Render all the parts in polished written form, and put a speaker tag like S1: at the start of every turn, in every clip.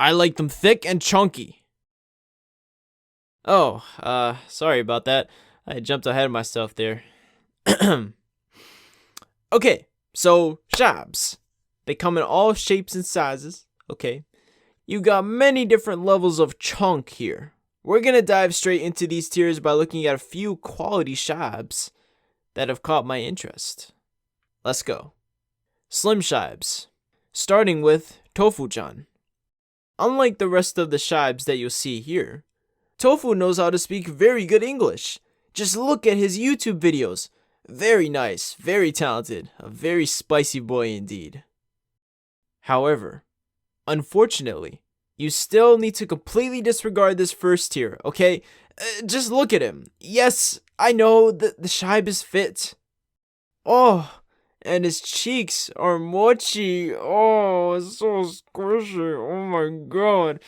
S1: I like them thick and chunky. Oh, sorry about that. I jumped ahead of myself there. Okay, so Shibes. They come in all shapes and sizes, okay? You got many different levels of chunk here. We're gonna dive straight into these tiers by looking at a few quality Shibes that have caught my interest. Let's go. Slim Shibes. Starting with Tofu-chan. Unlike the rest of the Shibes that you'll see here, Tofu knows how to speak very good English. Just look at his YouTube videos. Very nice, very talented, a very spicy boy indeed. However, unfortunately, you still need to completely disregard this first tier, okay? Just look at him. Yes, I know the Shibe is fit. Oh, and his cheeks are mochi. Oh, it's so squishy. Oh my god.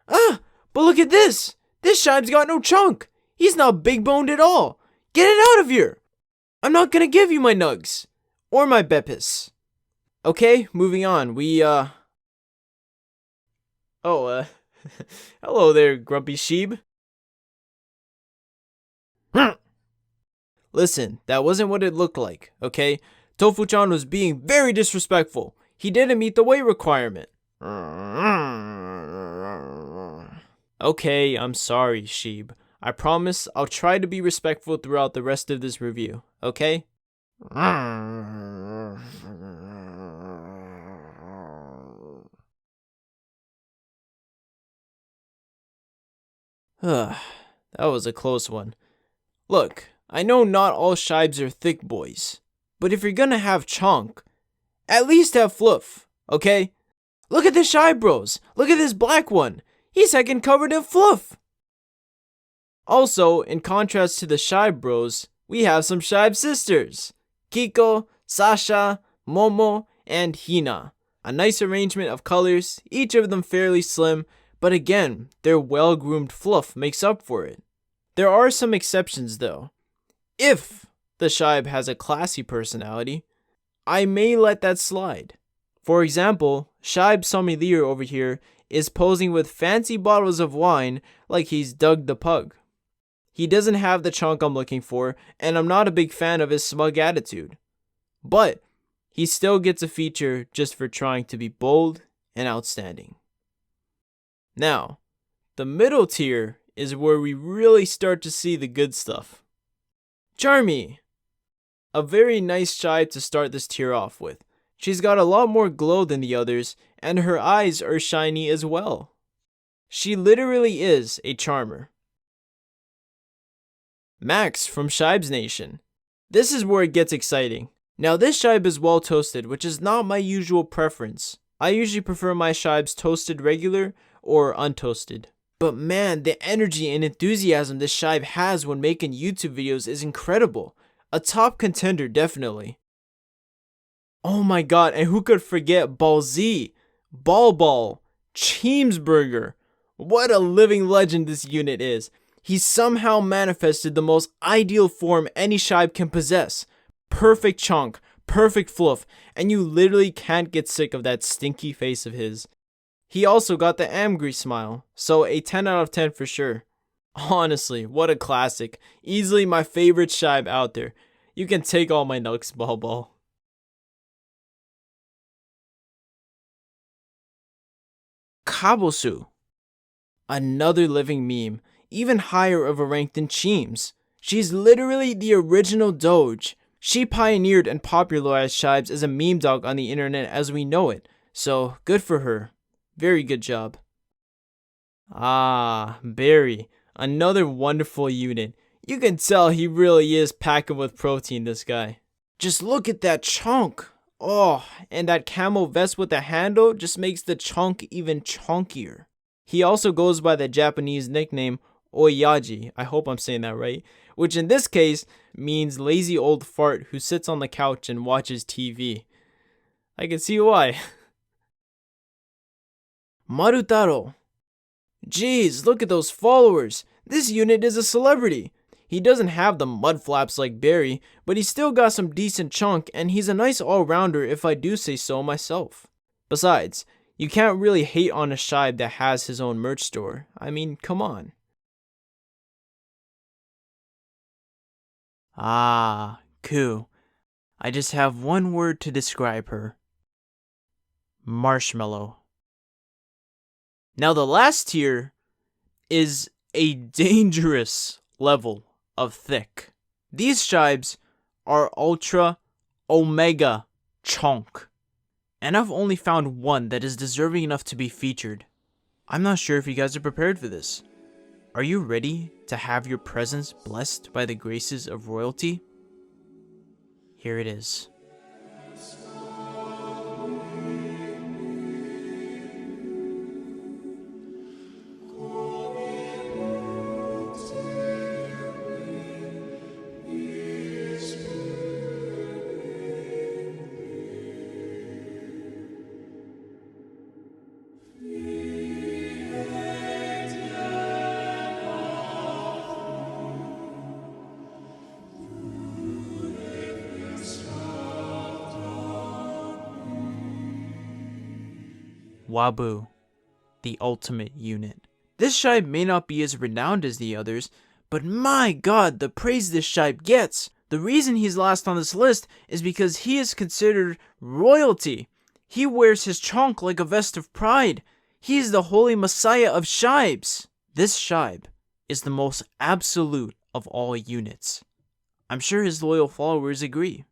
S1: Ah, but look at this. This Shibe's got no chunk. He's not big boned at all. Get it out of here. I'm not gonna give you my nugs. Or my Beppis. Okay, moving on. Hello there, Grumpy Shibe. Listen, that wasn't what it looked like, okay? Tofu-chan was being very disrespectful. He didn't meet the weight requirement. Okay, I'm sorry, Shibe. I promise I'll try to be respectful throughout the rest of this review, okay? That was a close one. Look, I know not all Shibes are thick boys, but if you're gonna have chunk, at least have fluff, okay? Look at the Shibe bros. Look at this black one. He's heckin' covered in fluff. Also, in contrast to the Shibe bros, we have some Shibe sisters. Kiko, Sasha, Momo, and Hina. A nice arrangement of colors, each of them fairly slim, but again, their well-groomed fluff makes up for it. There are some exceptions though. If the Shibe has a classy personality, I may let that slide. For example, Shibe Sommelier over here is posing with fancy bottles of wine like he's Doug the Pug. He doesn't have the chunk I'm looking for, and I'm not a big fan of his smug attitude. But he still gets a feature just for trying to be bold and outstanding. Now, the middle tier is where we really start to see the good stuff. Charmy! A very nice Shibe to start this tier off with. She's got a lot more glow than the others, and her eyes are shiny as well. She literally is a charmer. Max from Shibe's Nation. This is where it gets exciting. Now this Shibe is well toasted, which is not my usual preference. I usually prefer my Shibes toasted regular or untoasted. But man, the energy and enthusiasm this Shibe has when making YouTube videos is incredible. A top contender, definitely. Oh my god, and who could forget Ball Z, Ball, Cheemsburger. What a living legend this unit is. He somehow manifested the most ideal form any Shibe can possess. Perfect chunk, perfect fluff, and you literally can't get sick of that stinky face of his. He also got the angry smile, so a 10 out of 10 for sure. Honestly, what a classic. Easily my favorite Shibe out there. You can take all my nugs, Ball. Kabosu. Another living meme, even higher of a rank than Cheems. She's literally the original Doge. She pioneered and popularized Shibes as a meme dog on the internet as we know it, so good for her. Very good job. Ah, Barry. Another wonderful unit. You can tell he really is packing with protein, this guy. Just look at that chunk. Oh, and that camo vest with the handle just makes the chunk even chunkier. He also goes by the Japanese nickname Oyaji, I hope I'm saying that right, which in this case means lazy old fart who sits on the couch and watches TV. I can see why. Marutaro. Jeez, look at those followers. This unit is a celebrity. He doesn't have the mud flaps like Barry, but he's still got some decent chunk and he's a nice all-rounder if I do say so myself. Besides, You can't really hate on a Shibe that has his own merch store. I mean, come on. Ah, Ku. I just have one word to describe her. Marshmallow. Now the last tier is a dangerous level of thick. These Shibes are Ultra Omega Chonk. And I've only found one that is deserving enough to be featured. I'm not sure if you guys are prepared for this. Are you ready to have your presence blessed by the graces of royalty? Here it is. Wabu, the ultimate unit. This Shibe may not be as renowned as the others, but my god, the praise this Shibe gets! The reason he's last on this list is because he is considered royalty. He wears his chonk like a vest of pride. He is the holy messiah of Shibes. This Shibe is the most absolute of all units. I'm sure his loyal followers agree.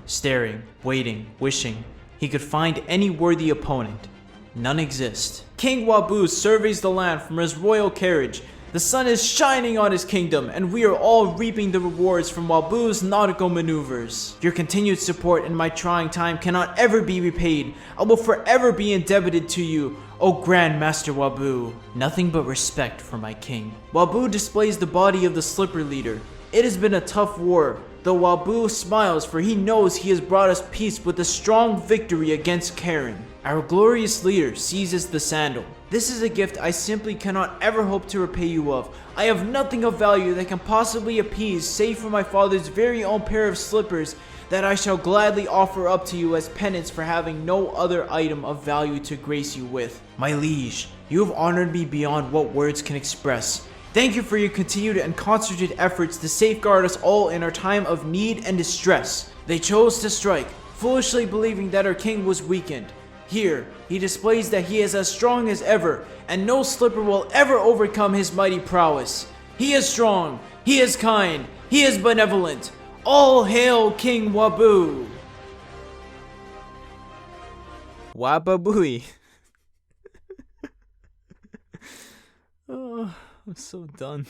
S1: Staring, waiting, wishing he could find any worthy opponent. None exist. King Wabu surveys the land from his royal carriage. The sun is shining on his kingdom, and we are all reaping the rewards from Wabu's nautical maneuvers. Your continued support in my trying time cannot ever be repaid. I will forever be indebted to you, O Grand Master Wabu. Nothing but respect for my king. Wabu displays the body of the Slipper Leader. It has been a tough war, though Wabu smiles, for he knows he has brought us peace with a strong victory against Karen. Our glorious leader seizes the sandal. This is a gift I simply cannot ever hope to repay you of. I have nothing of value that can possibly appease, save for my father's very own pair of slippers that I shall gladly offer up to you as penance for having no other item of value to grace you with. My liege, you have honored me beyond what words can express. Thank you for your continued and concerted efforts to safeguard us all in our time of need and distress. They chose to strike, foolishly believing that our king was weakened. Here, he displays that he is as strong as ever, and no slipper will ever overcome his mighty prowess. He is strong, he is kind, he is benevolent. All hail King Wabu! Wababooey. Oh, I'm so done.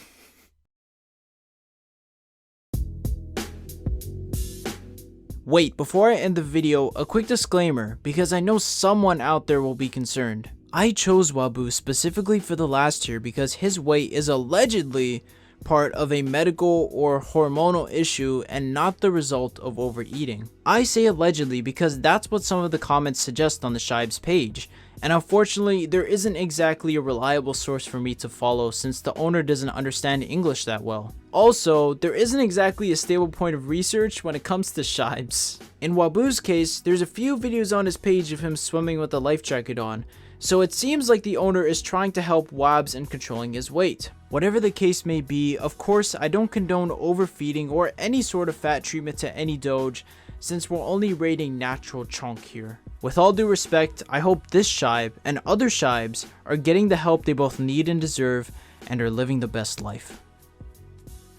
S1: Wait, before I end the video, a quick disclaimer, because I know someone out there will be concerned. I chose Wabu specifically for the last tier because his weight is allegedly part of a medical or hormonal issue and not the result of overeating. I say allegedly because that's what some of the comments suggest on the Shibe's page, and unfortunately there isn't exactly a reliable source for me to follow since the owner doesn't understand English that well. Also, there isn't exactly a stable point of research when it comes to Shibes. In Wabu's case, there's a few videos on his page of him swimming with a life jacket on, so it seems like the owner is trying to help Wabs in controlling his weight. Whatever the case may be, of course I don't condone overfeeding or any sort of fat treatment to any doge, since we're only rating natural chonk here. With all due respect, I hope this Shibe and other Shibes are getting the help they both need and deserve and are living the best life.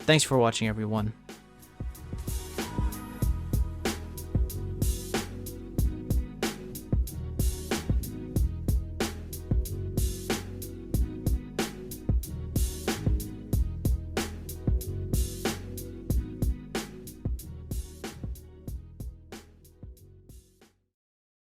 S1: Thanks for watching, everyone.